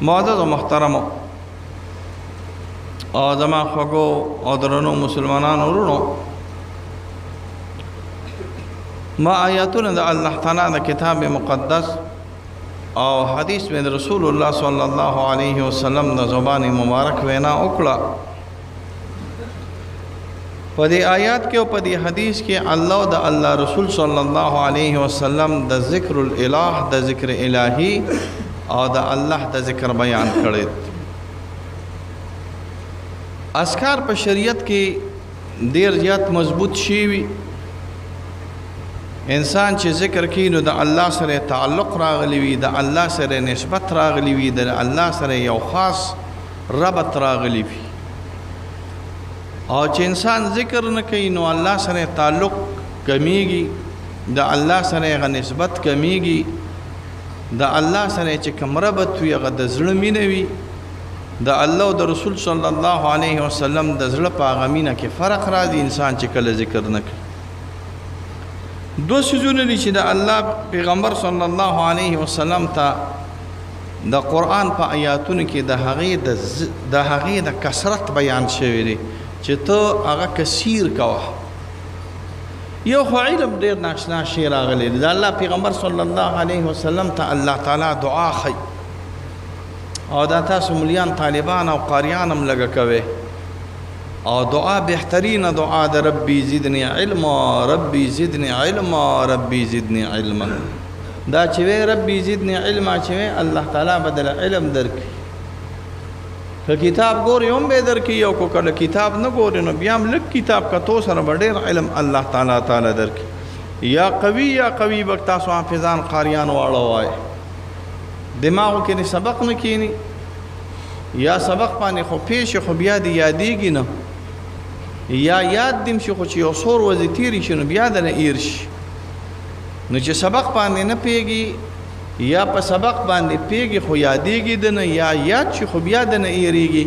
معزز و محترم او زما خوږو او درنو مسلمانانو ورونو، ما آیاتونه د الله تعالی د کتاب مقدس او حدیث میں رسول الله صلی الله علیه وسلم د زبان مبارک وینا وکړه. په دې آیات کې او په دې حدیث کې الله او د الله رسول صلی الله علیه وسلم د ذکر الالہ، د ذکر الہی او د الله د ذکر بیان کړی. اذکار په شریعت کې ډیر زیات مضبوط شي وي. انسان چې ذکر کوي نو د الله سره تعلق راغلی وي، د الله سره نسبت راغلی وي، د الله سره یو خاص ربط راغلی وي. او چې انسان ذکر نه کوي نو الله سره تعلق کمیږي، د الله سره غ نسبت کمیږي، د الله سره چې کوم ربط وي هغه د زړه مینه وي. د الله او د رسول صلی الله علیه وسلم د زړه په هغه مینه کې فرق راځي. انسان چې کله ذکر نه کوي، دو سيزونه دي چې د الله پیغمبر صلی الله علیه وسلم ته د قرآن په آیاتونو کې د هغې د کثرت بیان شوی دی چې ته هغه کثیر کوه. یو خو علم ډېر ناشنا شی راغلی دی. د الله پیغمبر صلی الله علیه وسلم ته الله تعالی دعا ښیي، او دا تاسو ملیان طالبان او قاریان هم لږه کوئ. او دعا بهترین دعا د ربی زدنی علما، ربی زدنی علما، ربی زدنی علما. دا چې وی ربی زدنی علما چې وی الله تعالی بدل علم درکړي. که کتاب ګوري هم به درکړي، او کو کله کتاب نه ګوري نو بیا هم لږ کتاب کتو سره به ډېر علم الله تعالی درکړي. یا قوي به تاسو حافظان قاریان واړه وایي، دماغو کې نه سبق نه کینی، یا سبق باندې خو پیش خو بیا دی یادېږي نه، یا یاد دیم شي خو چې یو څور ورځې تېرې شي نو بیا دنه ایر شي. نو چې سبق باندې نه پیږي یا په سبق باندې پیږي خو یادېږي دنه، یا یاد شي خو بیا دنه ایریږي.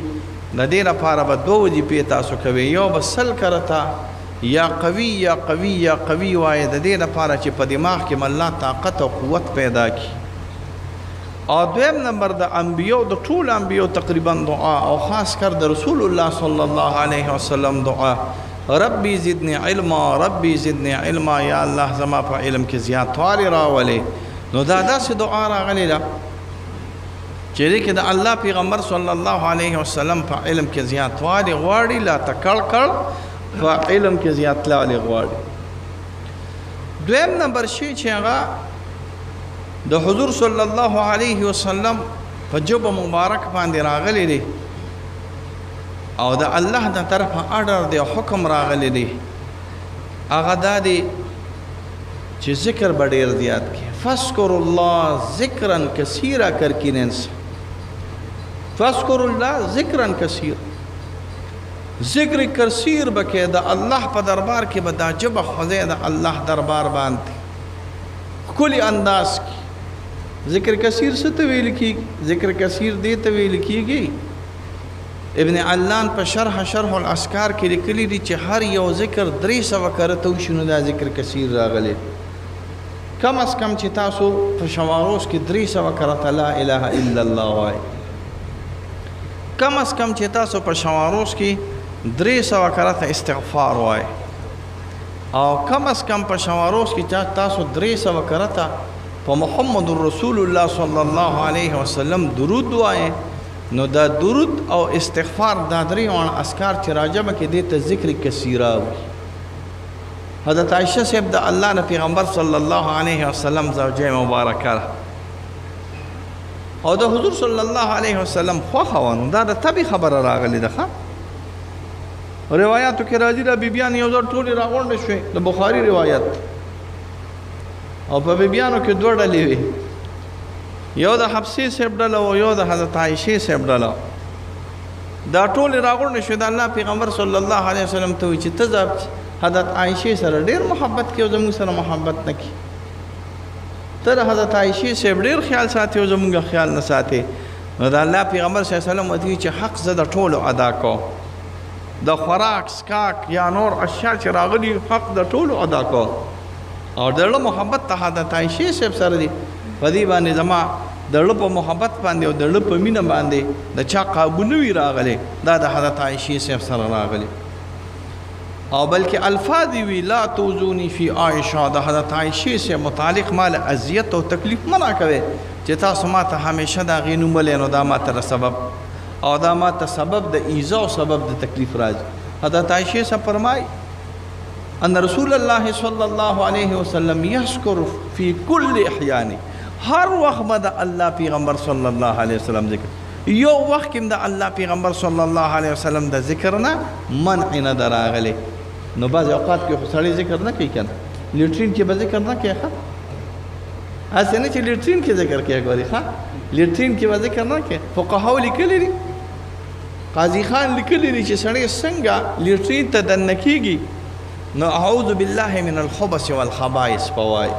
د دې لپاره به دوه وظیفې تاسو کوئ، یو به سل کرته یا قوي یا قوي یا قوي وایي، د دې لپاره چې په دماغ کې الله طاقت او قوت پیدا کړي. او دویم نمبر د انبیو، د ټول انبیو تقریبا دعا، او خاص کر د رسول الله صلی الله علیه وسلم دعا، ربی زدنی علما، ربی زدنی علما، یا الله زما په علم کې زیاتوالی راولې. نو دا داسې دعا راغلی ده چې دې کې د الله پیغمبر صلی الله علیه وسلم په علم کې زیاتوالی غواړي، لا تکړ په علم کې زیاتوالی غواړي. دویم نمبر شی چې هغه د حضور صلی الله علیه وسلم په جبه مبارک باندې راغلی دی، او د الله د طرفه اډر دی، حکم راغلی دی. هغه دا دی چې ذکر به ډېر زیات کړي. فذکر الله ذکرا کثیرا کرکیننس، فذکر الله ذکرا کثیر، ذکر کثیر بکې د الله په دربار کې به دا جبه خوځي د الله دربار باندې کلی انداز کی. ذکر کثیر څه ته ویل کیږي؟ ذکر کثیر دې ته ویل کیږي. ابن علان په شرح الاذکار کې لیکلي دي چې هر یو ذکر 300 کرته وشنو دا ذکر کثیر راغلی. کم از کم چې تاسو په شواروس کې 300 کرته لا اله الا الله وایي، کم از کم چې تاسو په شواروس کې 300 کرته استغفار وایي، او کم از کم په شواروس کې تاسو 300 کرته په محمد رسول الله صلی الله علیه وسلم درود وایي. نو دا درود او استغفار دا درې وړ اذکار چې راجمه کې دې ته ذکر کثیره وي. حضرت عائشہ صاحب د الله نه پیغمبر صلی الله علیه وسلم زوجه مبارکه او د حضور صلی الله علیه وسلم خوښه وه. دا د طبي خبره راغلی ده. روایاتو کې راځي د بیبیان یو ځل ټولې راغونډې شوې، د بخاري روایت، او په بیبیانو کې دوه ډلې وي، یو د حفصې صاحب ډله او یو د حضرت عائشې صاحب ډله. دا ټولې راغونډې شوې. د الله پیغمبر صلی الله علیه وسلم ته وایي چې ته حضرت عائشې سره ډېر محبت کوي او زموږ سره محبت نه کوي. ته د حضرت عائشې صاحب ډېر خیال ساتي او زموږ خیال نه ساتي. نو د الله پیغمبر صلی الله علیه وسلم ورته وایي چې حق زه د ټولو ادا کوم، د خوراک سکاک یا نور اشیاء چې راغلي حق د ټولو ادا کوم. او د محبت ته حضرت عائشې صاحب سره دی، په دې باندې زما د زړه په محبت باندې او د زړه په مینه باندې د چا قابو نه وي راغلی دا د حضرت عایشې صاحب سره راغلی او بلکې الفاظ وی لا توزونی فی عائشہ د حضرت عایشې صاحب متعلق مال اذیت او تکلیف منع کوي چې تاسو ماته همیشه دا غي نوم ولینو دا ماته سبب او دا ماته سبب د ایذا او سبب د تکلیف راځي حضرت عایشہ صاحب فرمای ان رسول الله صلی الله علیه وسلم یذکر فی کل احیان هر وخت د الله پیغمبر صلی الله علیه وسلم ذکر یو وخت کې د الله پیغمبر صلی الله علیه وسلم د ذکر نه منع نه دراغلی نو بعض اوقات کې سړی ذکر نه کوي کنه لیټرین کې به ذکر نه کوي ښه اسنه چې لیټرین کې ذکر کوي غوړي ښه لیټرین کې به ذکر نه کوي فقهاو لیکلي دي قاضي خان لیکلي دي چې سړی څنګه لیټرین ته دنه کیږي نو اعوذ بالله من الخبث والخبائث پوای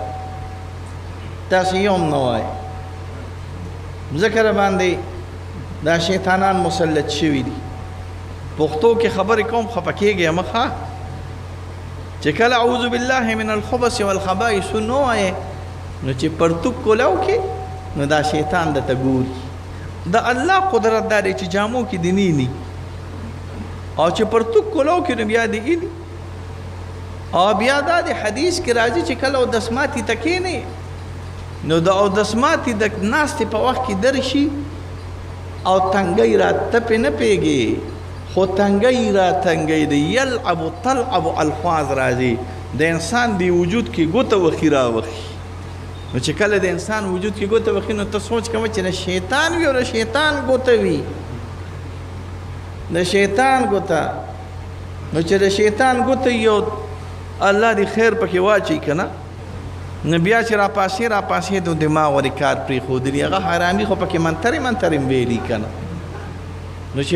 تاسو یوم نو وای ذکر باندې دا شیطانان مسلط شوي دي پښتو کې خبرې کوم خپکیږي مخه چې کله اعوذ بالله من الخبث والخبائث نو وای نو چې پرتوک کولاو کې نو دا شیطان د تګوري د الله قدرت دا چې جامو کې دیني ني او چې پرتوک کولاو کې نو بیا دی او بیا دا د حدیث کې راځي چې کله د دسماتي تکې نه نو د او دسماتي د ناستې په وخت کې درشي او تنګي را تپ نه پیږي خو تنګي را تنګي دی یلعب طلعب الفاظ راځي د انسان دی وجود کې ګوته وخیرا وخی نو چې کله د انسان وجود کې ګوته وخی نو ته سوچ کوم چې شیطان وي او شیطان ګوته وي د شیطان ګوته نو چې د شیطان ګوته یو الله دی خیر پکې واچي کنه نو بیا چې را پاسې د دماغ ور کار پری خو دی هغه حرامي خو پکې منتري ویلي کنه نو چې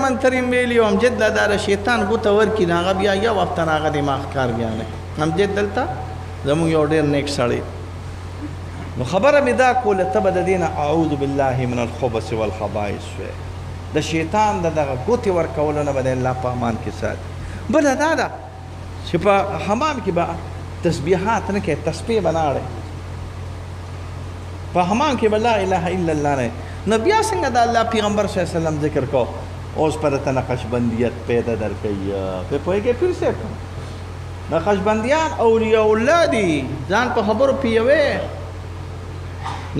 منتري ویلي او امجد دا شیطان ګوته ورکی هغه بیا یو وخت هغه دماغ کار بیا نه امجد دلته زموږ یو ډېر نیک سړی نو خبره مې دا کوله ته به د دې نه اعوذ بالله من الخبث والخبائث د شیطان دغه ګوتې ورکولو نه به د الله په امان کې ساتي بله دا ده چې په حمام کې به تسبیحات نه کوي تسبیح بناړي په حمام کې به لا اله الا الله نه نو بیا څنګه د الله پیغمبر صلی الله علیه وسلم ذکر کو اوس پر ته نقشبندیت پیدا درکوي په پوهېږئ پیر صاحب نقشبندیان اولیاء الله دي ځان په خبرو پیوي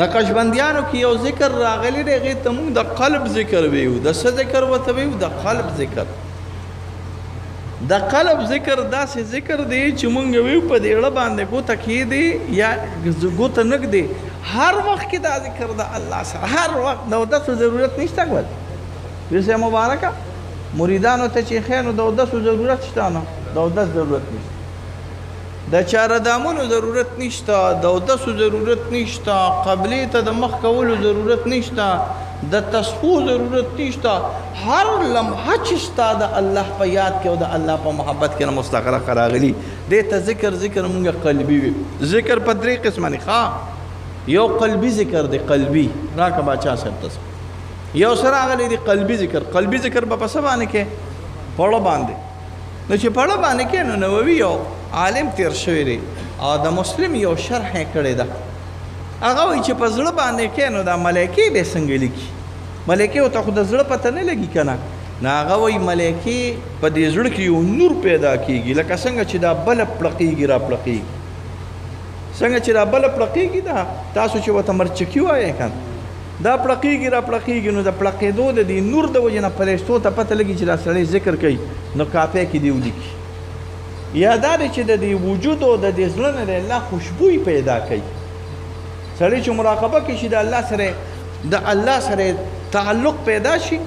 نقشبندیانو کې یو ذکر راغلی دی هغې ته موږ د قلب ذکر ویو د څه ذکر ورته ویو د قلب ذکر د قلب ذکر داسې ذکر دی چې مونږ ویو په دې اړه باندې ګوته کېدی یا ګوته نږدې هر وخت کې دا ذکر د الله سره هر وخت د اودسو ضرورت نشته ګول پیر مبارکه مریدانو ته چې خیر نو د اودسو ضرورت شته نه د اودس ضرورت نشته د چاره دامونو ضرورت نشته د اودسو ضرورت نشته قبلې ته د مخ کولو ضرورت نشته د تصفو ضرورت نشته هر لمحه چې ستا د الله په یاد کې او د الله په محبت کې نه مستغرق راغلي دې ته ذکر مونږ قلبي وي ذکر په درې قسمه نه ښه یو قلبي ذکر دی قلبي راکه باچا صاحب تاسو یو سره راغلی دی قلبي ذکر په پس باندې کې پړه باندې نو چې پړه باندې کې نو نووي یو عالم تیر شوی دی او د مسلم یو شرح یې کړی ده هغه وایي چې په زړه باندې کې نو دا ملایکې به څنګه لیکي ملایکې ورته خو د زړه پته نه لګي که نه نو هغه وایي ملایکې په دې زړه کې یو نور پیدا کېږي لکه څنګه چې دا بله پړقېږي را پړقېږي څنګه چې دا بله پړقېږي دا تاسو چې ورته مرچکي وایئ که دا پړقېږي را پړقېږي نو د پړقېدو د دې نور د وجې نه فرشتو ته پته لګي چې دا سړی ذکر کوي نو کاپۍ کې دې ولیکي یا دا دی چې د دې وجود او د دې زړه نه د الله خوشبویي پیدا کوي سړی چې مراقبه کې شي د الله سره تعلق پیدا شي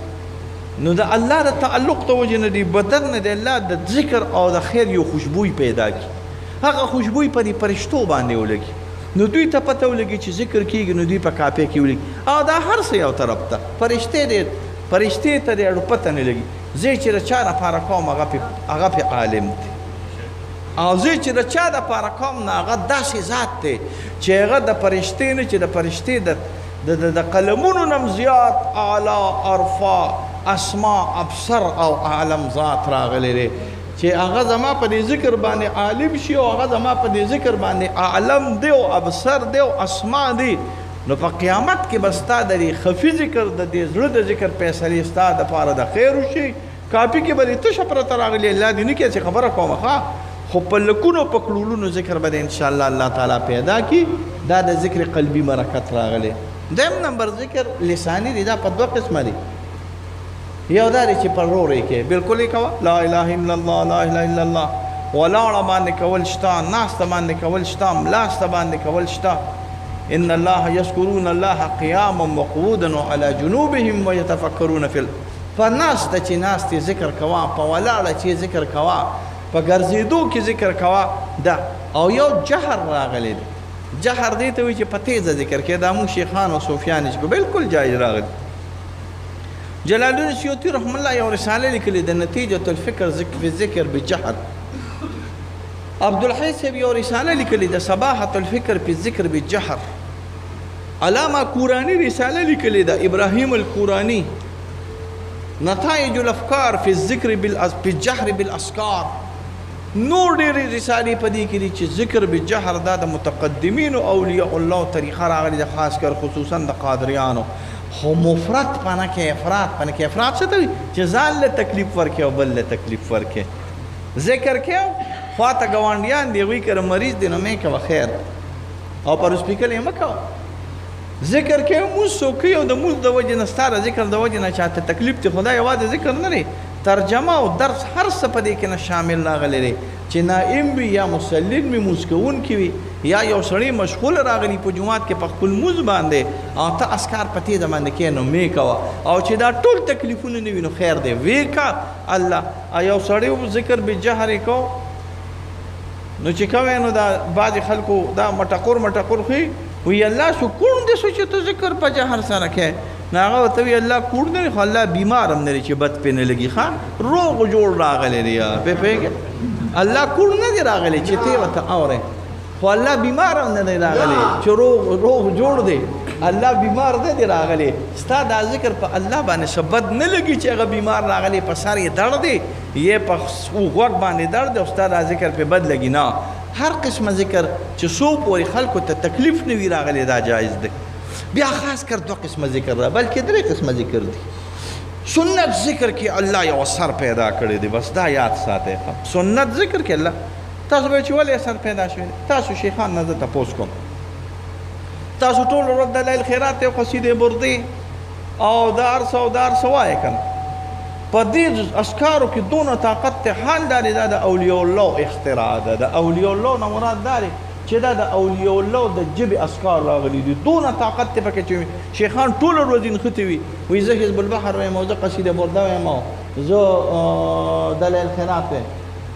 نو د الله د تعلق ته وجې نه دی بدن نه د الله د ذکر او د خیر یو خوشبویي پیدا کی هغه خوشبویي په دې فرشتو باندې ولګي نو دوی ته پته ولګي چې ذکر کېږي نو دوی په کاپۍ کې ولګي او دا هر څه یو طرف ته فرشتې ته د اړو پته نه لګي زه چې د چا دپاره کوم هغه پې عالم دی او زه چې د چا دپاره کوم نه هغه داسې ذات دی چې هغه د فرشتې نه چې د فرشتې د قلمونو نم زیات اعلی ارفع اسما ابصر او عالم ذات راغلی دی چې هغه زما په دې ذکر باندې عالم شي او هغه زما په دې ذکر باندې عالم دی او ابصر دی او اسما دی نو په قیامت کې به ستا د خفي ذکر د دې زړه د ذکر فیصلې ستا دپاره د خیر وشي. کاپي کې به دې تشه پرته راغلي الله دې نه کړي چې خبره کوم ښه خو په لکونو په کړولونو ذکر به ان شاء الله الله تعالی پیدا کی. دا د ذکر قلبي برکت راغلی. دیم نمبر ذکر لسانی دی. دا په دوه قسمه دی. یو دا دی چې په رورې کې بالکل یې کوه لا اله الا الله لا اله الا الله، ولاړه باندې کول شته، ناسته باندې کول شته، ملاسته باندې کول شته. ان الله یذکرون الله قیاما وقعودا وعلى جنوبهم ويتفکرون فی فناسته چې ناستې ذکر کوه، په ولاړه چې ذکر کوه، په ګرځېدو کې ذکر کوه. دا او یو جهر راغلی دی. جهر دی ته وایي چې په تیزه ذکر کې دا موږ شیخان او صوفیان چې بالکل جایز راغلی. جلال الدین سیوطي رحم الله یو رساله لیکلې د نتیجه الفکر فی الذکر بالجهر. عبدالحی صاحب یو رساله لیکلې د صباحة الفکر فی الذکر بالجهر. علامه کورانی رساله لیکلې د ابراهیم الکورانی نتائج الافکار فی الذکر بالجهر بالاسکار. نور ډېرې رسالې په دې کې دي چې ذکر بالجهر دا د متقدمینو اولیاء الله طریقه راغلې ده، خاص کر خصوصا د قادریانو. خو مفرد پنه کې افراد پنه کې افراد څه ته وي چې ځان له تکلیف ورکې او بل له تکلیف ورکې. ذکر کې خواته ګاونډیان دی هغوی کره مریض دی نو مې کوه خیر او پر سپیکر یې مه کوه. ذکر کې مونځ څوک کوي او د مونځ د وجې نه ستا د ذکر د وجې نه چاته تکلیف دی. خدای یوازې ذکر نه دی، ترجمه او درس هر څه په دې کې نه شامل راغلی دی چې نائم وي یا مسلم وي مونځ کوونکي وي یا یو سړی مشغول راغلی په جومات کې په خپل مونځ باندې او ته اسکار په تیزه باندې کې نو مې کوه. او چې دا ټول تکلیفونه نه وي نو خیر دی وی کا الله. یو سړی ذکر بالجهر یې کو نو چې کوې نو دا بعضې خلکو دا مټقور مټقور ښي وی الله سو کوڼ دی سو چې ته ذکر په جهر سره کوې نو هغه ورته وي الله کوڼ نه دی خو الله بیمار هم نه دی چې بد پې نه لګي ښه روغ جوړ راغلی دی. پې پوهېږې الله کوڼ نه دی راغلی چې ته ورته اورې خو الله بیمار هم نه دی راغلی چې روغ جوړ دی. الله بیمار نه دی راغلی. ستا دا ذکر په الله باندې څه بد نه لګي چې هغه بیمار راغلی په سر یې درد دی یې په غوږ باندې درد دی او ستا دا ذکر پې بد لګي. نه، هر قسمه ذکر چې څو پورې خلکو ته تکلیف نه وي راغلی دا جایز دی. بیا خاص کر دو قسمه ذکر را بلکې درې قسمه ذکر دی. سنت ذکر کې الله یو اثر پیدا کړی دی، بس دا یاد ساتئ. سنت ذکر کې الله تاسو به چې ولې اثر پیدا شوی تاسو شیخان نه زه تپوس کوم تاسو ټول ورځ د لیل خیرات او قصیدې بردې او د هر څه او د هر څه وایې که نه په دې اسکارو کې دونه طاقت دی. حال دا دی دا د اولیاء الله اختراع ده. د اولیاء الله نه مراد دا دی چې دا د اولیاء الله د ژبې اسکار راغلي دي. دونه طاقت دی پکې چې شیخان ټوله ورځ نښتې وي وایي زه حزب البحر وایم او زه قصیده برده وایم او زه د لیل خیرات وایم.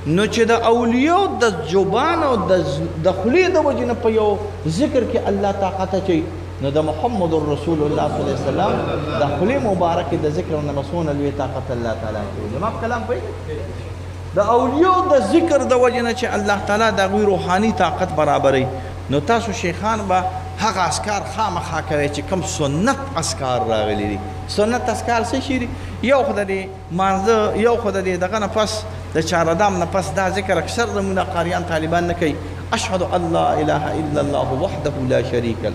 نو چې د اولیاء د زبان او د خولې د وجې نه په یو ذکر کې الله طاقت اچوي نو د محمد رسول الله صلی الله علیه وسلم د خولې مبارکې د ذکر نه مسونه لوی طاقت الله تعالی کوي. زما په کلام پوهېږئ د اولیاء د ذکر د وجې نه چې الله تعالی د هغوی روحاني طاقت برابروي نو تاسو شیخان به هغه اسکار خامخا کوئ چې کوم سنت اسکار راغلي دي. سنت اسکار څه شي دي؟ یو خو د دې مانځه یو خو د دې دغه نه پس د چهاردام نه پس دا ذکر اکثر زمونه قاریان طالبان نه کوي. اشهد ان لا اله الا الله وحده لا شریک له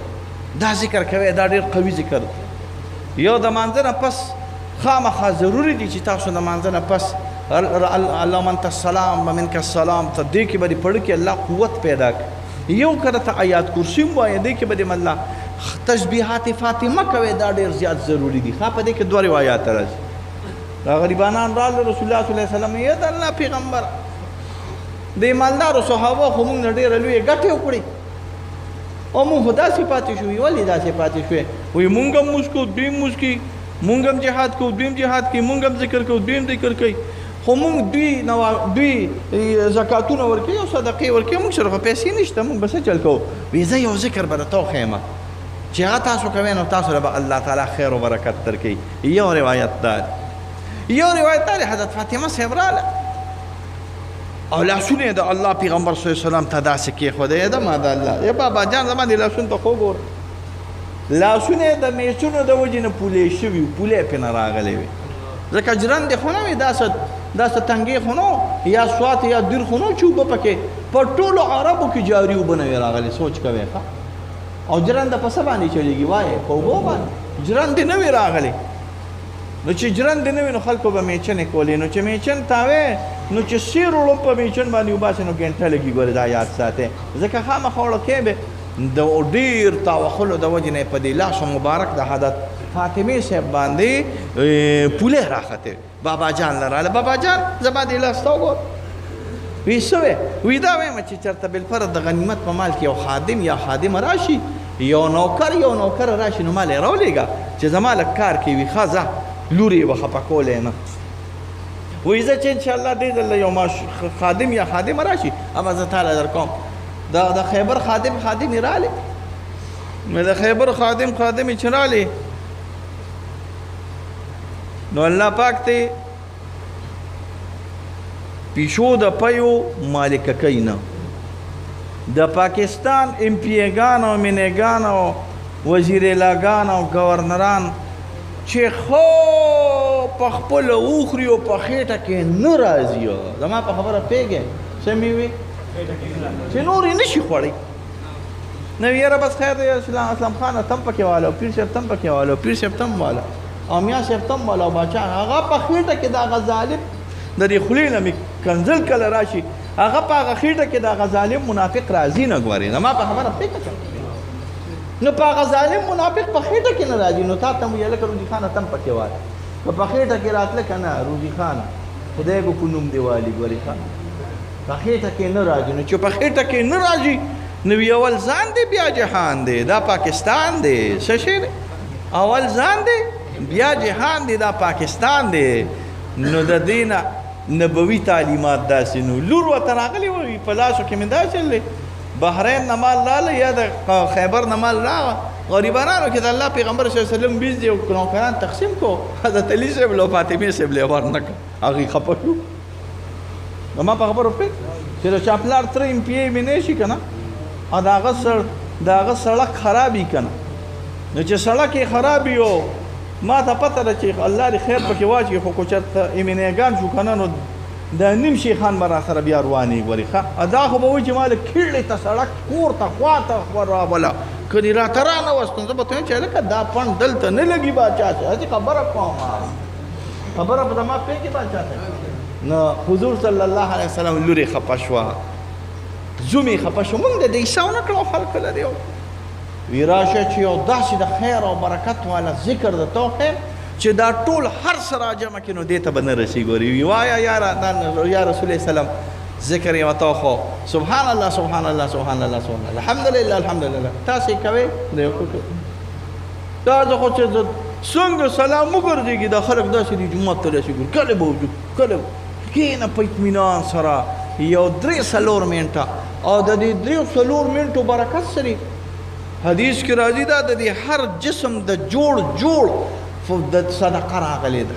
دا ذکر کوي. دا ډېر قوي ذکر دی. یو د مانځه نه پس خامخا ضروري دي چې تاسو د مانځه نه پس اللهم انت السلام ومنک السلام ته دې کې به دې پړه کې الله قوت پیدا کړي. یو کله ته آیات کرسي هم وایې دې کې به دې الله تسبیحات فاطمه کوي. دا ډېر زیات ضروري دي. ښه په دې کې دوه روایات راځي. دا غریبانان راغله رسول الله صلی الله علیه وسلم یې د الله پیغمبر د مالدارو صحابه خو موږ نه ډېره لویې ګټې وکړې او موږ خو داسې پاتې شوي. ولې داسې پاتې شوې؟ وایي موږ هم مونځ کوو دوی هم مونځ کوي، موږ هم جهاد کوو دوی هم جهاد کوي، موږ هم ذکر کوو دوی هم ذکر کوي، خو موږ دوی زکاتونه ورکوي او صدقې ورکوي موږ سره خو پیسې نشته موږ به څه چل کوو؟ وایي زه یو ذکر به درته وښیم چې هغه تاسو کوئ نو تاسو له به الله تعالی خیر و برکت درکوي. یو روایت دا یو روایت دا حضرت فاطمه صاحب راله او لاسونه د الله پیغمبر صلی الله علیه وسلم ته داسې کېښودی ده ما د الله یا بابا جان زما دې لاسونو ته خو وګوره لاسونه د میچونو د وجې نه پولې شوي وي پولې پې نه راغلی وي ځکه جرندې خو نه وي داسې تنګې خو نه یا سوات یا دیر خو نه چې اوبه پکې په ټولو عربو کې جاري اوبه نه وي راغلي. سوچ کوئ ښه او جرنده په څه باندې چلیږي وایي په اوبو باندې جرندې نه وي راغلی نو چې جرندې نه وي نو خلکو به میچنې کولې نو چې میچن تاوې نو چې سیر وړم په میچن باندې وباسې نو ګنټه لګي ګورې دا یاد ساتئ ځکه خامخا وړکې به د ډېر تاوخلو د وجې نه په دې لاس مبارک د حضرت فاطمې صاحب باندې پوله راختې بابا جان لراله بابا جان زما دې لاس ته وګور وی څه وی وی دا وایم چې چېرته بالفرض د غنیمت په مال کې یو خادم یا خادمه راشي یو نوکر راشي نو مال یې راولېږه چې زما لږ کار کې وي ښه ځه لور یې به خفه کولی نه وایي زه چې انشاءالله دې ځل یو خادم یا خادمه راشي اما زه تاله در کوم د خیبر خادم یې رالی د خیبر خادم چې رالی نو الله پاک ته پیشو د پیو مالک کوي نه د پاکستان ام پی ګانو مینګانو وزیرلاګانو گورنران چې خو په خپل اوخري او په خېټه کې نه راځي زما په خبره پیګه سمې وي چې نور یې نشي خوړی نو یاره بس خیر دی اسلام خان تم پکې والا پیر صاحب تم پکې والا پیر صاحب تم والا او میا صاحب تم والا باچا هغه په خېټه کې دا غزالب د دې خولې نه مې کنزل کله راشي هغه په هغه خېټه کې د غزالب منافق راځي نه ګورې زما په خبره پیګه نو په هغه ظالم منافق په خېټه کې نه راځي نو تا ته مو یې لکه روزي خانه تم پکې والا په خېټه کې راتله که نه روزي خانه خدای به په نوم دې والي ګورې ښه په خېټه کې نه راځي نو چې په خېټه کې نه راځي نو اول ځان دی بیا جهان دی دا پاکستان دی څه شی دی اول ځان دی بیا جهان دی دا پاکستان دی نو د دې نه نبوي تعلیمات داسې نو لور ورته راغلي وي په لاسو کې مې داسې چللی بحرین نه مال راله یا د خیبر نه مال راغه غریبانانو کې د الله پیغمبر صلی الله علیه وسلم بیز دی او نوکران تقسیم کو حضرت علی صاحب له فاطمې صاحب له ورنکړه هغې خفه شو زما په خبرو پوهېږ چې د چا پلار تره ایم پی ای مې نه شي که نه او د هغه سړک خراب وي که نه نو چې سړک یې خراب وي او ما ته پته ده چې الله دې خیر پکې واچوي خو که چېرته ایمینیګان شو که نه نو د نیم شیخان به راسره بیا روانې ګورې ښه دا خو به وایي چې ما له کیړې ته سړک کور ته خوا ته راوله که دې راته رانوستم زه به ته وایم چې هلکه دا پڼ دلته نه لګي باچا ته هسې خبره کوم خبره به زما پوهېږي باچا ته نو حضور صلی الله علیه وسلم لورې خفه شوه زومې خفه شو مونږ د دې حصه ونه کړو خلکو لرې وی راشه چې یو داسې د خیر او برکت والا ذکر د توخې چې دا ټول هر څه راجمع کړي نو دې ته به نه رسي ګورې وي وایه یا رسول الله سلام ذکر یې ورته وخو سبحان الله سبحان الله سبحان الله سبحان الله الحمدلله الحمدلله تاسې یې کوئ دی دا زه خو چې څنګه سلام وګرځېږي دا خلک داسې دي جومات ته داسې ګوري کله به وجود کله کښېنه په اطمینان سره یو 3-4 منټه او د دې 3-4 منټو برکت سره حدیث کې راځي دا د دې هر جسم د جوړ د صدقه راغلی ده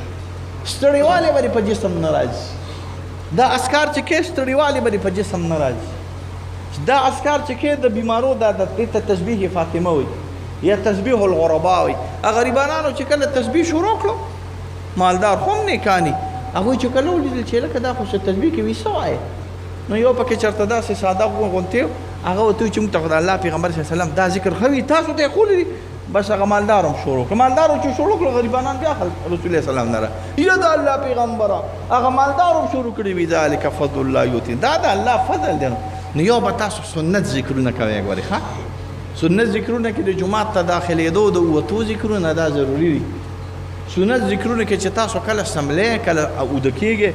ستړیوالی به په جسم نه راځي دا اسکار چې کې ستړیوالی به په جسم نه راځي دا اسکار چې کې د بیمارو دا د دې ته تسبیح فاطمه وي یا تسبیح الغربا وي غریبانانو چې کله تسبیح شروع کړو مالدار خو هم نیکاني هغوی چې کله ولیدل چې لکه دا خو څه تسبیح کې وي څه وایې نو یو پکې چېرته داسې ساده غونتې هغه ورته وایي چې موږ ته خو د الله پیغمبر صلی الله علیه وسلم دا ذکر ښه وي تاسو ته یې ښولی دي بس هغه مالدار هم شروع کړه مالدار چې شروع کړه غریبانان بیا رسول الله سلام نه یا د الله پیغمبره هغه مالدار هم شروع کړي وي ذلک فضل الله یؤتي دا د الله فضل دی نو یو به تاسو سنت ذکرونه کوئ ګورئ ښه سنت ذکرونه کې د جومات ته داخلېدو د وتو ذکرونه دا ضروري دي سنت ذکرونه کې چې تاسو کله سملې کله اوده کېږئ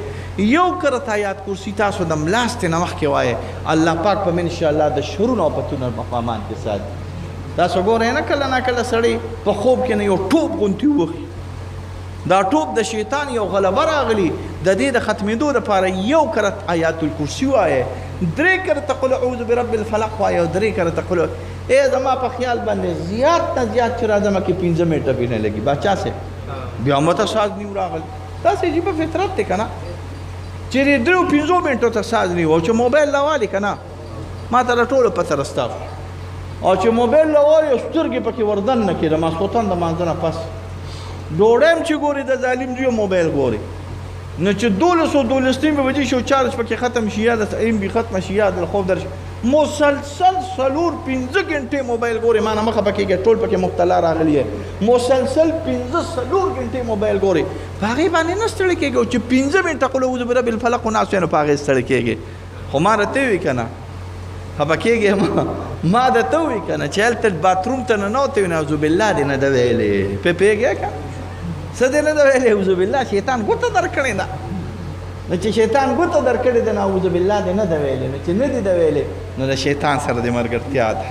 یو کرت آیات کرسی تاسو د ملاستې نه مخکې وایې الله پاک په من انشاءالله د شرونو او پتونو مقامان کې ساتي تاسو ګورئ نه کله ناکله سړی په خوب کې نه یو ټوپ غوندې ووهي دا ټوپ د شیطان یو غلبه راغلي د دې د ختمېدو دپاره یو کرت آیات الکرسي وایې 3 کرته قل اعوذ برب الفلق وایې او 3 کرته قل ای زما په خیال باندې زیات نه زیات چې راځمه کې 15 منټه پې نه لګي باچا سے بیا مته ساز نیم راغلی داسې عجیبه فطرت دی که نه چې 3-5 منټو ته ساز نیو او چې موبایل راوالي که نه ما ته د ټولو پته رستاسو او چې موبایل راوالي سترګې پکې وردن نه کړي د ماسخوتن د مانځه نه پس ډوډۍ هم چې ګوري د ظالم دوی موبایل ګوري نو چې 12 بجې شو چارج پکې ختم شي یا د ایم بي ختمه شي یا د خوب درشي مسلسل 4-5 غنټې موبایل ګوري. ما نه مخه پکې ټول پکې مبتلا راغلی یې. مسلسل 5-4 غنټې موبایل ګوري. په هغې باندې نه ستړی کېږي چې 5 منټه قل اعوذ برب الفلق و ناس وي نو په هغې ستړی کېږي. خو ما راته وي که نه خفه کېږې ما درته ووي که نه چې هلته باتروم ته ننوتی وي نو اعوذ بالله دې نه ده ویلې. پوهېږې که څه دې نه ده ویلې؟ اعوذ بالله شیطان ګوته درکړې ده. نو چې شیطان ګوته درکړې ده نو اعوذ بالله دې نه ده ویلې. نو چې نه دې ده ویلې نو د شیطان سره دې ملګرتیا ده.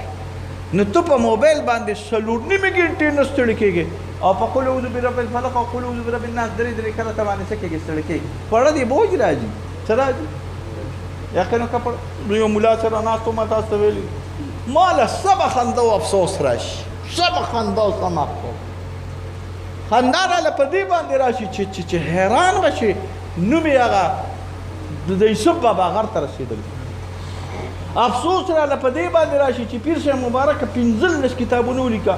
نو ته په موبایل باندې 4.5 غنټې نه ستړي کېږې او په قل اعوذ برب الفلق او قل اعوذ برب الناس درې کله ته باندې څه کېږي ستړي کېږي. پړه دې بوج راځي څه راځي یقینا کپړ یو ملا سره ناستو ما تاسو ته ویلي ما له سبا خنده او افسوس راشي. سبا خنده او سم افسوس خندا راله په دې باندې راشي چې حیران بشي. نوم یې هغه د یوسف بابا غر ته رسېدلی. افسوس راله په دې باندې راشي چې پیر صاحب مبارکه 15 کتابونه ولیکه.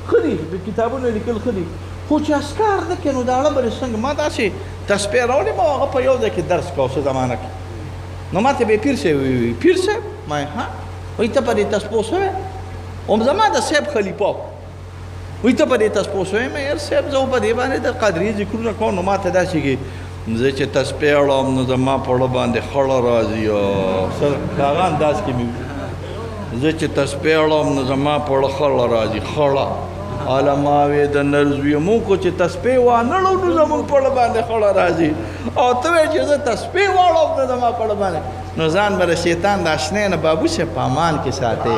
ښه دي کتابونه لیکل ښه دي خو چې اسکار نه کړي نو دا اړه به څنګه. ما داسې تسبیح راوړې ما هغه په یو ځای کې درس کوه څه زمانه کې. نو ماته به پیر صاحب وي پیر صاحب ما ها وایي ته په دې تسبیح شوې هم زما د صاحب خلیفه وایي ته په دې تسبیح شوې مې یار صاحب زه په دې باندې د قادري ذکرونه کوم. نو ماته داسې کې زه چې تسبیح اړم نو زما په اړه باندې خړه راځي هغه انداز کې مې زه چې تسبیح اړم نو زما په اړه خړه راځي خړه علماوې د نرزوي مونږ خو چې تسبیح وانهړو نو زمونږ په اړه باندې خړه راځي او ته وایې چې زه تسبیح واړم نو زما په اړه باندې نو ځان به د شیطان د اشنۍ نه بابو صاحب په امان کې ساتې.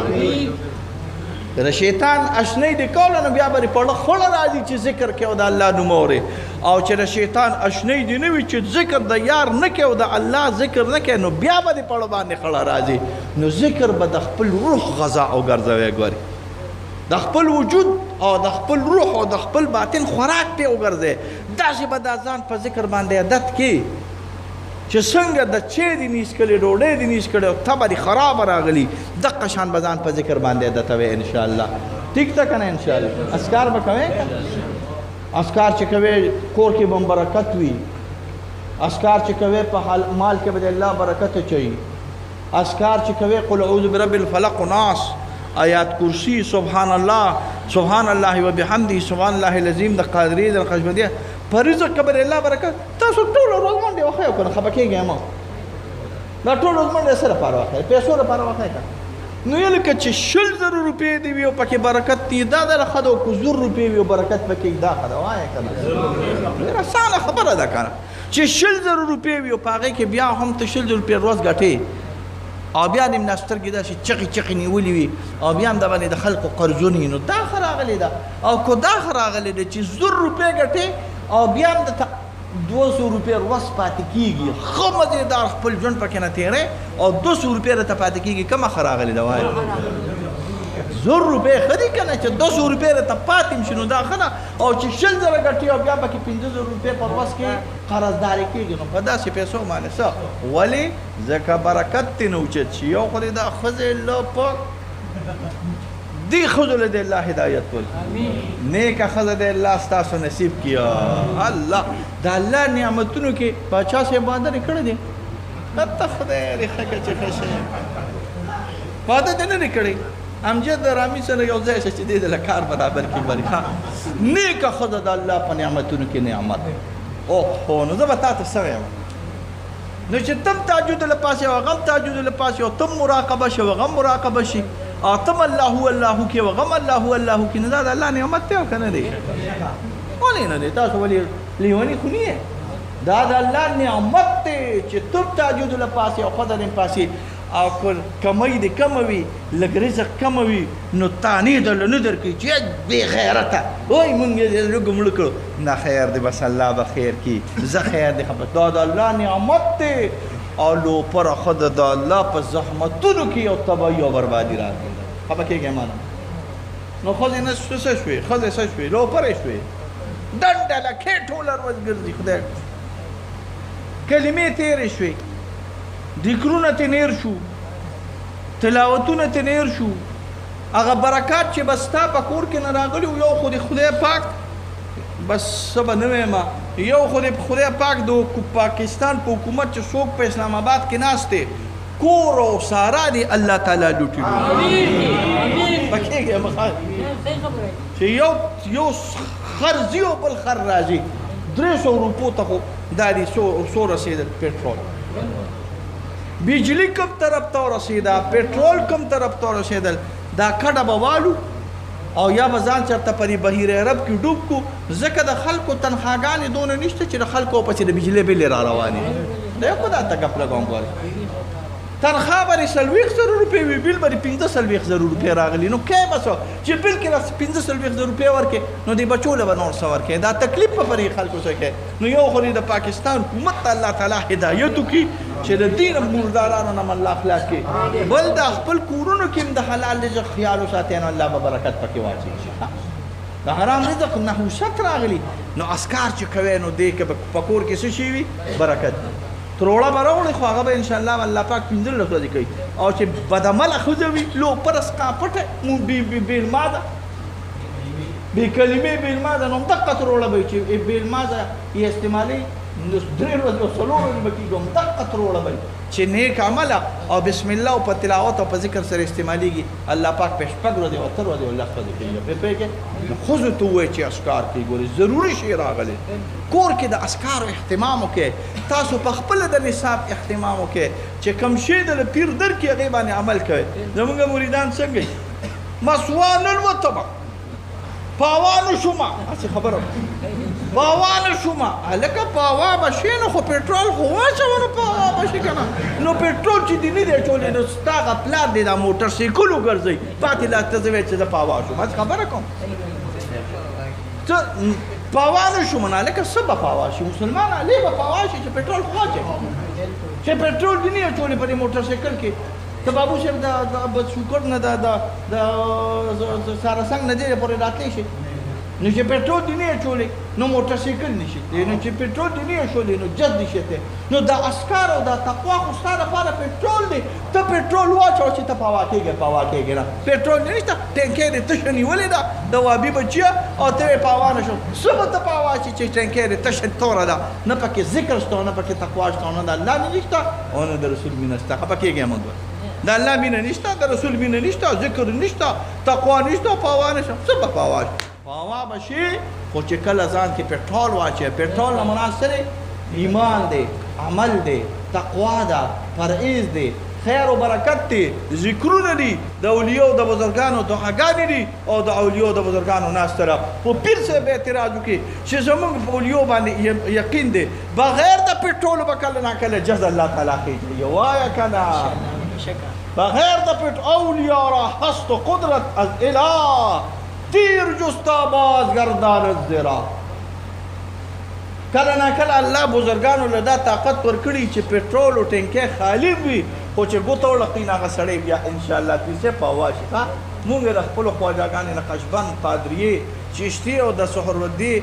د شیطان اشنۍ دې کوله نو بیا به دې په اړه خړه راځي چې ذکر کوې او د الله نوم اورې. او چې د شیطان اشنۍ دې نه وي چې ذکر د یار نه کوې او د الله ذکر نه کوې نو بیا به دې په اړه باندې خړه راځي. نو ذکر به د خپل روح غذا او ګرځوې ګورې د خپل وجود او د خپل روح او د خپل باطن خوراک ته وګرځې. داسې به دا ځان په ذکر باندې عادت کې چې څنګه د چای دې نیس کړې ډوډۍ دې نیس کړې او طبع دې خراب راغلی دقه شان به ځان په ذکر باندې عادت وې انشاءالله. ټیک ده که نه انشاءالله. اذکار به کوې اذکار چې کوې کور کې به برکت وي. اذکار چې کوې په مال کې به د الله برکت اچوي. اذکار چې کوې قل اعوذ برب الفلق و ناس آیات کرسی سبحان الله و بحمده سبحان الله العظیم د قادری د قشبدیه په رزق کبر الله برکت. تاسو ټول ورځ باندې وخایو کنه خپه کېږئ ما دا ټول ورځ باندې سره پاره وخایو پیسو لپاره وخایو نو یې لکه چې 100,000 روپۍ دی وي او پکې برکت دی دا در خدو کو 100 روپۍ وي او برکت پکې دا خدای وایي کنه ډېره اسانه خبره ده کنه چې 100,000 روپۍ وي او پاغې کې بیا هم ته 100,000 روپۍ روز ګټې او بیا دې نسترګې داسې چغې نیولې وي او بیا هم د باندې د خلکو قرضونه نو دا ښه راغلی ده. او که دا ښه راغلی ده چې 100 روپۍ ګټې او بیا هم د 200 روپۍ روز پاتې کېږي ښه مزېدار خپل ژوند پکې نه تېری او 200 روپۍ راته پاتې کېږي کومه ښه راغلی ده وایي 100 روپۍ ښه دي که نه چې 200 روپۍ راته پاتې هم شي نو دا ښه ده او چې 100,000 ګټې او بیا پکې 15,000 روپۍ په ورځ کې قرضداري کېږي نو په داسې پیسو باندې څه ولې ځکه برکت ترې نه اوچت شي. یو خو دې دا ښځې له په دې ښځو له دې الله هدایت ورکړي نیکه ښځه دې الله ستاسو نصیب کړي. الله د الله نعمتونو کې باچا صاحب واده دې کړی دی ته خدای دې ښه کړه چې ښه شي واده دې نه دی کړی امجد رامي سره یو ځای چې دې د کار برابر کړي بری ښه نیکه ښځه د الله په نعمتونو کې نعمت اوهو نو زه به تا ته څه وایم نو چې تم تهجد له پاسې او هغه هم تهجد له پاسې او تم مراقبه شي او هغه هم مراقبه شي او تم الله کې او هغه هم الله کې نو دا د الله نعمت دی او که نه دی ولې نه دی تاسو ولې لیوني خو نه دا د الله نعمت دی چې تم تهجد له پاسې او ښځه دې پاسې او که کمۍ دې کمه وي لږ رزق کمه وي نو تانې درله نه درکوي چې بې غیرته وایي مونږ یې لږ مړه کړو نه خیر دی بس الله به خیر کړي زه خیر دی خبر دا د الله نعمت دی او لوپره ښځه د الله په زحمتونو کې یو تباهي او بربادي راغلې خبر کېږئ مانه نو ښځې نه څه شوې ښځې څه شوې لوپرې شوې ډنډه لکې ټوله ورځ ګرځي خدای کلمې تېرې شوې ذکرونه ته نیر شو تلاوتونه ته نیر شو هغه برکات چې بس تا په کور کې نه راغلي یو خو د خدای پاک بس څه به نه وایم یو خو د خدای پاک د پاکستان په حکومت چې څوک په اسلام آباد کې ناست دی کور او سارا دې الله تعالی لوټي پکې مخال چې یو خر ځي او بل خر راځي 300 روپو ته خو دا دي څو رسېدل پټرول بجلی کوم طرف ته رسېده پټرول کوم طرف ته رسېدل دا کډه به والو او یا به ځان چېرته په دې بهیر عرب کې ډوب کړو ځکه د خلکو تنخواګانې دونه نشته چې د خلکو پسې د بجلۍ بلې را روانې دا یو خو دا تکف لګوم ګورې تنخوا به یې 40,000 روپۍ وي بل به یې 45,000 روپۍ راغلي نو کی به څه چې بل کې 45,000 روپۍ ورکړې نو دې بچو له به نور څه ورکړې دا تکلیف به پر خلکو څه کوي نو یو خو د پاکستان حکومت ته الله تعالی هدایت وکړي چې د دین مردارانو نه الله خلاص کړي بل د خپل کورونو کې د حلال رزق خیال وساتئ نو الله به برکت پکې واچوي د حرام رزق نحوست راغلي نو اسکار چې کوي نو دې کې په کور کې څه شي وي برکت تروړه به راوړي خو هغه به انشاءالله الله پاک 15 ورځې کوي او چې بدعمله ښځه وي لو پرسقا پټه بېلماده بې کلمې بېلماده نو همدقه تروړه به وي چې بېلماده یې استعمالوي 3 ورځې او 4 ورځې به کېږي همدقه تروړه به وي چې نیک عمله او بسم الله او په تلاوت او په ذکر سره استعمالېږي الله پاک په 6 ورځې او 3 ورځې او 10 ورځې کوي په پوهېږې نو ښځو ته ووایي چې اسکار کوي ګورې ضروري شی راغلی کور کې د اسکارو اهتمام وکړئ تاسو په خپله د نصاب اهتمام وکړئ چې کوم شی د پیر در کې هغې باندې عمل کوئ زمونږ مریدان څنګه مسوا ننوتمه پاوا نه شومه هسې خبره پاوا نه شومه هلکه پاوا به شي نو خو پټرول خو واچوه نو پاوا به شي که نه نو پټرول چې دې نه دی اچولی نو ستا هغه پلار دی دا موټر سایکل وګرځوي پاتې لا ته زه وایې چې زه پاوا شوم هسې خبره کوم ته پاوا نه شومه نه هلکه څه به پاوا شي مسلمان هلې به پاوا شي چې پټرول خو واچوي چې پټرول دې نه اچولی په دې موټر سایکل کې ته بابو صاحب د شکر نه د سارسنګ نه دې پورې راتلی شي نو چې پټرول دې نه اچولی نو موټر سایکل نشي نو چې پټرول دې نه اچولی نو جد نشي نو دا اسکار او دا تقوا خو ستا دپاره پټرول دی ته پټرول واچوه چې ته پاوا کېږې نه پټرول نشته ټینکۍ دې تشه نیولې ده د وابي بچیه او ته یې پاوا نه شو څه به ته پاوا شي چې ټینکۍ دې تشه توره ده نه پکې ذکر شته نه پکې تقوا شته نه د الله مینه شته او نه د رسول مینه شته خفه کېږې موږ د الله مینه نشته د رسول مینه نشته ذکر نشته تقوا نشته پاوا نشته څه به پاوا شي پاوا به شي خو چې کله ځان کې پټرول واچوي پټرول نه مراد څه دی ایمان دی عمل دی تقوا ده پرهیز دی خیر و برکت دی ذکرونه دي د اولیاء او د بزرګانو دعاګانې دي او د اولیاء او د بزرګانو ناس سره خو پیر صاحب اعتراض وکړي چې زموږ په اولیاء باندې یقین دی بغیر د پټرولو به کله ناکله جز الله تعالی خیجوي وایه که نه بغیر د پټ اولیاء را هست و قدرت از اله تیر جستا باز گردان الزرا کله ناکله الله بزرګانو له دا طاقت ورکړي چې پټرول او ټینکۍ خالی وي خو چې ګوته ولقي نه هغه سړی بیا انشاءالله پیسې پاوا شي ښه مونږ د خپلو خواجهګانې نقشبند پادریې چشتي او د سهروردي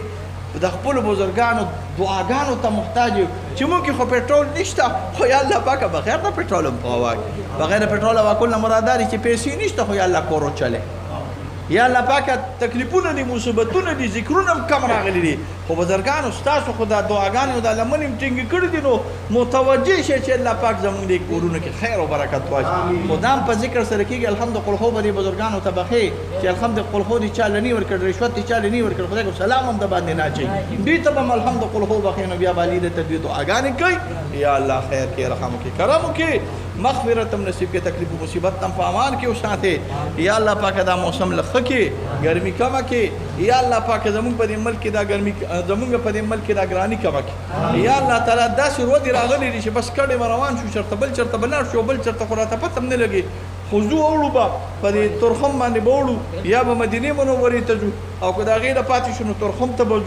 د خپلو بزرګانو دعاګانو ته محتاج یو چې مونږ کې خو پټرول نشته خو یا الله پاکه بغیر د پټرول هم پاوا بغیر د پټرول واکل نه مراد دی چې پیسې نشته خو یا الله کور وچلې یا الله پاکه تکلیفونه دي مصیبتونه دي ذکرونه هم کم راغلي دي خو بزرګانو ستاسو خو دا دعاګانې او دا لمنې هم ټینګې کړي دي نو متوجه شئ چې الله پاک زموږ دې کورونو کې خیر او برکت واچوي خو دا هم په ذکر سره کېږي الحمد قلخو به دې بزرګانو ته بخې چې الحمد قلخو دې چا له نه ورکړ رشوت دې چا له نه ورکړ خدای کو سلام هم د باندې نه اچوي دوی ته به هم الحمد قلخو بخې نو بیا به علي دې ته دوی دعاګانې کوي یا الله خیر کې رحم کې کرم کې مغفرت هم نصیب کې تکلیف و مصیبت هم په امان کې وساتې یا الله پاک دا موسم لخه کې ګرمي کمه کې یا الله پاک زمونږ په دې ملک کې دا ګرمي زمونږ په دې ملک کې دا ګراني کمه کې یا الله تعالی داسې ورځې راغلي دي چې بس کډې به روان شو چېرته بل چېرته به لاړ شو بل چېرته خو راته پته هم نه لګي خو ځو اوړو به په دې ترخم باندې به وړو یا به مدینې منورې ته ځو او که د هغې نه پاتې شو نو ترخم ته به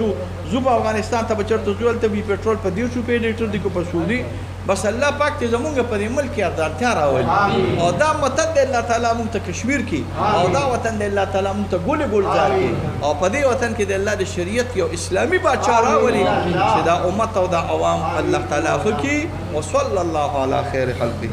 ځو به افغانستان ته به چېرته ځو هلته به پټرول په 1.5 روپۍ لیټر دی که په 100 دی بس الله پاک ته زمونږ په دې ملک کې ارزانتیا راولي او دا وطن دی الله تعالی مونږ ته کشمیر کې او دا وطن دی الله تعالی مونږ ته ګل ګلزار کې او په دې وطن کې د الله د شریعت یو اسلامي باچا راولي چې دا امت او دا عوام الله تعالی ښه کړي وصلی الله علی خیر خلقه